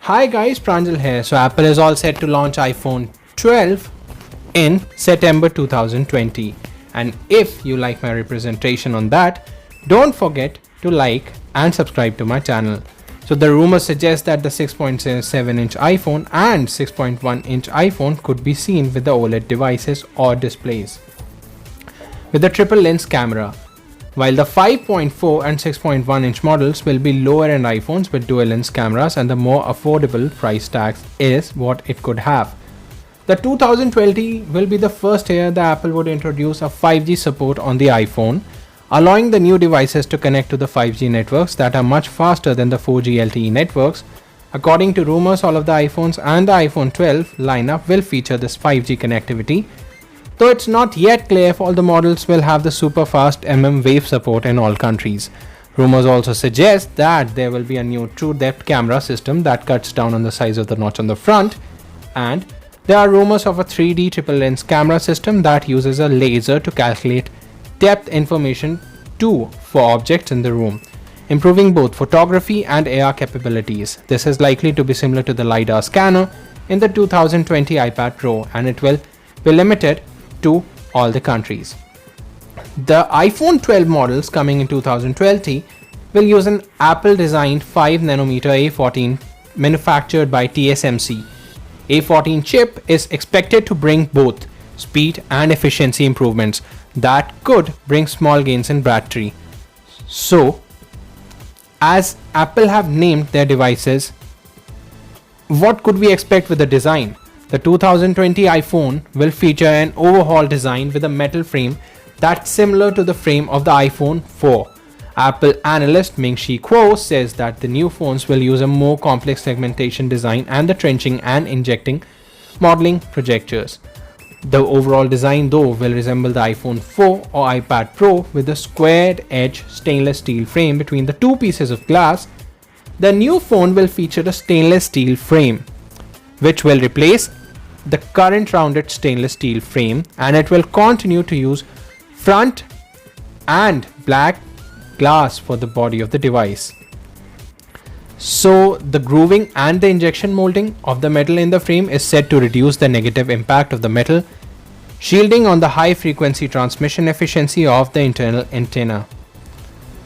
Hi guys, Pranjal here. So Apple is all set to launch iPhone 12 in September 2020. And if you like my representation on that, don't forget to like and subscribe to my channel. So the rumors suggest that the 6.7-inch iPhone and 6.1-inch iPhone could be seen with the OLED devices or displays with a triple lens camera, while the 5.4 and 6.1-inch models will be lower-end iPhones with dual lens cameras, and the more affordable price tags is what it could have. The 2020 will be the first year that Apple would introduce a 5G support on the iPhone, allowing the new devices to connect to the 5G networks that are much faster than the 4G LTE networks. According to rumors, all of the iPhones and the iPhone 12 lineup will feature this 5G connectivity, though it's not yet clear if all the models will have the super fast Wave support in all countries. Rumors also suggest that there will be a new true depth camera system that cuts down on the size of the notch on the front, and there are rumors of a 3D triple lens camera system that uses a laser to calculate depth information too for objects in the room, improving both photography and AR capabilities. This is likely to be similar to the LiDAR scanner in the 2020 iPad Pro, and it will be limited to all the countries. The iPhone 12 models coming in 2020 will use an Apple designed 5nm A14 manufactured by TSMC. A14 chip is expected to bring both speed and efficiency improvements that could bring small gains in battery. So, as Apple have named their devices, what could we expect with the design? The 2020 iPhone will feature an overhaul design with a metal frame that's similar to the frame of the iPhone 4. Apple analyst Ming-Chi Kuo says that the new phones will use a more complex segmentation design and the trenching and injecting modeling projectors. The overall design though will resemble the iPhone 4 or iPad Pro with a squared edge stainless steel frame between the two pieces of glass. The new phone will feature a stainless steel frame, which will replace the current rounded stainless steel frame, and it will continue to use front and black glass for the body of the device. So the grooving and the injection molding of the metal in the frame is said to reduce the negative impact of the metal shielding on the high frequency transmission efficiency of the internal antenna.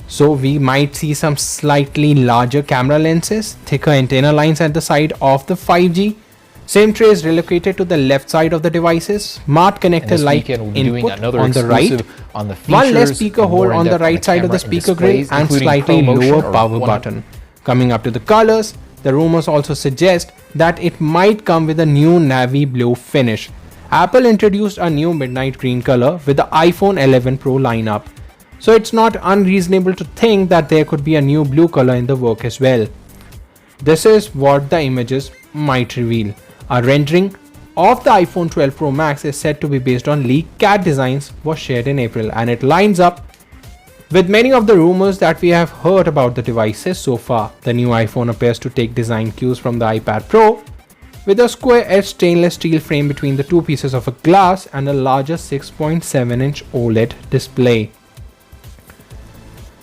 So we might see some slightly larger camera lenses, thicker antenna lines at the side of the 5G. Same tray is relocated to the left side of the devices. Smart connector like input on the right. One less speaker hole on the right side of the speaker grill and slightly lower power button. Coming up to the colors, the rumors also suggest that it might come with a new navy blue finish. Apple introduced a new midnight green color with the iPhone 11 Pro lineup, so it's not unreasonable to think that there could be a new blue color in the work as well. This is what the images might reveal. A rendering of the iPhone 12 Pro Max is said to be based on leaked CAD designs was shared in April, and it lines up with many of the rumors that we have heard about the devices so far. The new iPhone appears to take design cues from the iPad Pro, with a square-edged stainless steel frame between the two pieces of a glass and a larger 6.7-inch OLED display.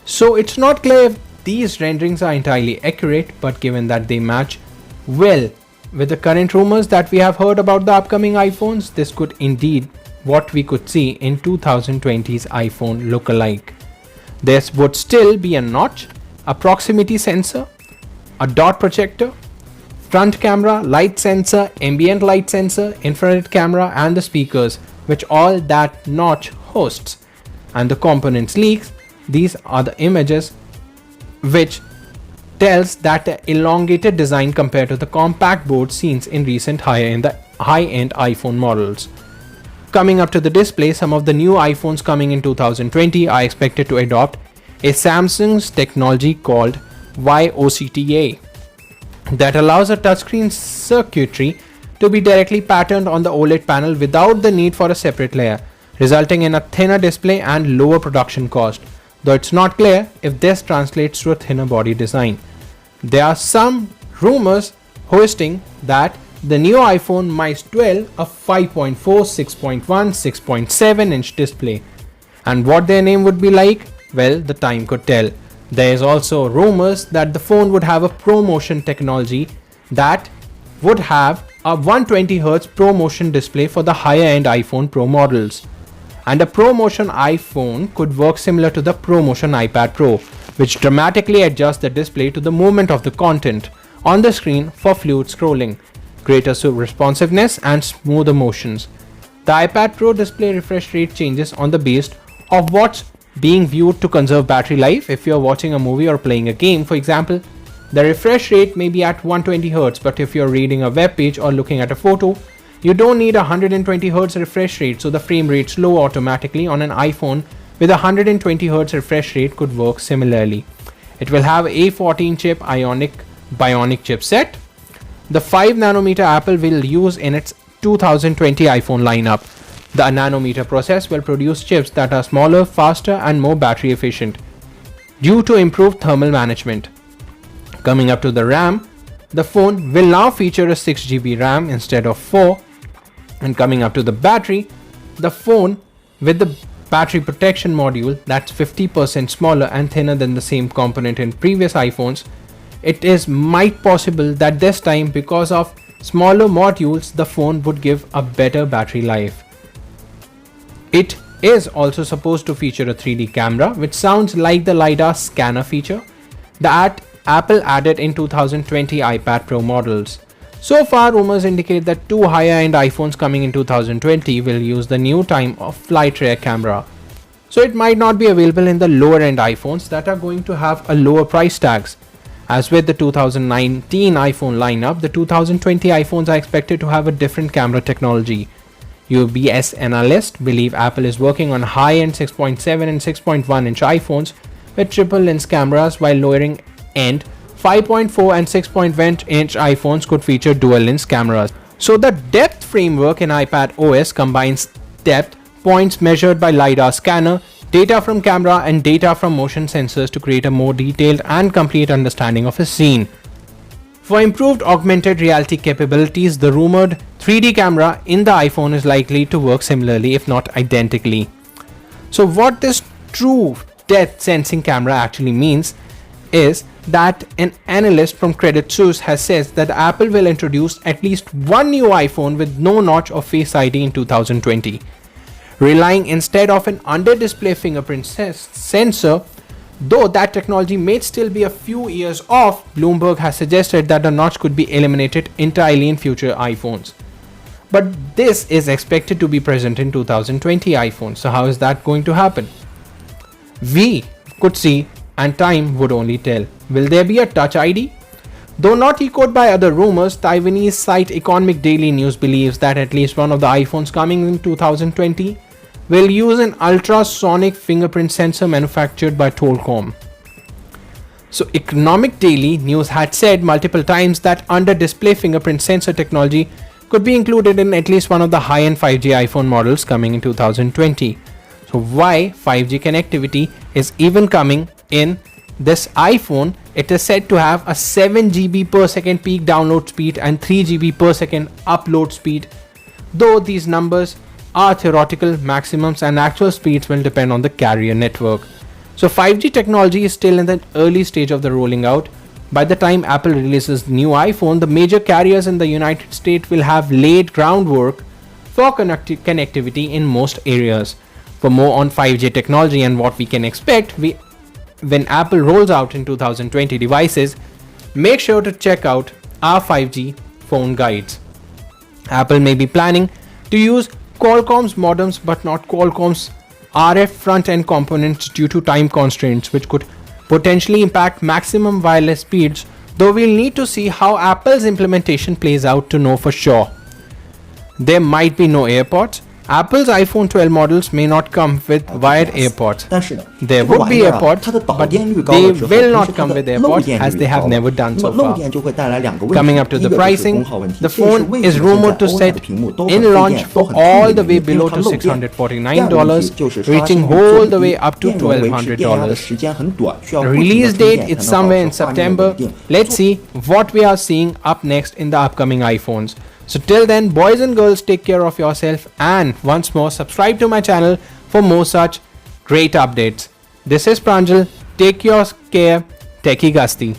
So it's not clear if these renderings are entirely accurate, but given that they match well with the current rumors that we have heard about the upcoming iPhones, this could indeed what we could see in 2020's iPhone look-alike. There would still be a notch, a proximity sensor, a dot projector, front camera, light sensor, ambient light sensor, infrared camera, and the speakers, which all that notch hosts. And the components leaks, these are the images which tells that the elongated design compared to the compact board seen in recent high-end iPhone models. Coming up to the display, some of the new iPhones coming in 2020 are expected to adopt a Samsung's technology called YOCTA that allows a touchscreen circuitry to be directly patterned on the OLED panel without the need for a separate layer, resulting in a thinner display and lower production cost, though it's not clear if this translates to a thinner body design. There are some rumors hoisting that the new iPhone might dwell a 5.4, 6.1, 6.7-inch display, and what their name would be like, well, the time could tell. There is also rumors that the phone would have a ProMotion technology that would have a 120Hz ProMotion display for the higher end iPhone Pro models. And a ProMotion iPhone could work similar to the ProMotion iPad Pro, which dramatically adjusts the display to the movement of the content on the screen for fluid scrolling, greater responsiveness and smoother motions. The iPad Pro display refresh rate changes on the basis of what's being viewed to conserve battery life. If you're watching a movie or playing a game, for example, the refresh rate may be at 120Hz, but if you're reading a web page or looking at a photo, you don't need a 120Hz refresh rate, so the frame rate slow automatically on an iPhone with a 120Hz refresh rate could work similarly. It will have A14 chip Bionic chipset. The 5nm Apple will use in its 2020 iPhone lineup. The nanometer process will produce chips that are smaller, faster and more battery efficient due to improved thermal management. Coming up to the RAM, the phone will now feature a 6GB RAM instead of 4. And coming up to the battery, the phone with the battery protection module that's 50% smaller and thinner than the same component in previous iPhones, it is might possible that this time, because of smaller modules, the phone would give a better battery life. It is also supposed to feature a 3D camera, which sounds like the LiDAR scanner feature that Apple added in 2020 iPad Pro models. So far, rumors indicate that two higher-end iPhones coming in 2020 will use the new time-of-flight rear camera. So it might not be available in the lower-end iPhones that are going to have a lower price tags. As with the 2019 iPhone lineup, the 2020 iPhones are expected to have a different camera technology. UBS analysts believe Apple is working on high-end 6.7 and 6.1 inch iPhones with triple lens cameras, while lowering end 5.4 and 6.1 inch iPhones could feature dual lens cameras. So the depth framework in iPad OS combines depth points measured by LiDAR scanner, data from camera and data from motion sensors to create a more detailed and complete understanding of a scene. For improved augmented reality capabilities, the rumored 3D camera in the iPhone is likely to work similarly, if not identically. So what this true depth sensing camera actually means is that an analyst from Credit Suisse has said that Apple will introduce at least one new iPhone with no notch or Face ID in 2020, relying instead of an under-display fingerprint sensor. Though that technology may still be a few years off, Bloomberg has suggested that the notch could be eliminated entirely in future iPhones. But this is expected to be present in 2020 iPhones. So how is that going to happen? We could see, and time would only tell. Will there be a Touch ID? Though not echoed by other rumors, Taiwanese site Economic Daily News believes that at least one of the iPhones coming in 2020 will use an ultrasonic fingerprint sensor manufactured by Qualcomm. So Economic Daily News had said multiple times that under-display fingerprint sensor technology could be included in at least one of the high-end 5G iPhone models coming in 2020. So why 5G connectivity is even coming in this iPhone? It is said to have a 7 GB per second peak download speed and 3 GB per second upload speed. Though these numbers are theoretical maximums and actual speeds will depend on the carrier network. So 5G technology is still in the early stage of the rolling out. By the time Apple releases the new iPhone, the major carriers in the United States will have laid groundwork for connectivity in most areas. For more on 5G technology and what we can expect when Apple rolls out in 2020 devices, make sure to check out our 5G phone guides. Apple may be planning to use Qualcomm's modems but not Qualcomm's RF front-end components due to time constraints, which could potentially impact maximum wireless speeds, though we'll need to see how Apple's implementation plays out to know for sure. There might be no AirPods. Apple's iPhone 12 models may not come with wired AirPods. There would be AirPods, but they will not come with AirPods as they have never done so far. Coming up to the pricing, the phone is rumored to set in launch for all the way below to $649, reaching all the way up to $1,200. The release date is somewhere in September. Let's see what we are seeing up next in the upcoming iPhones. So till then, boys and girls, take care of yourself, and once more subscribe to my channel for more such great updates. This is Pranjal. Take your care. Techy-gusty.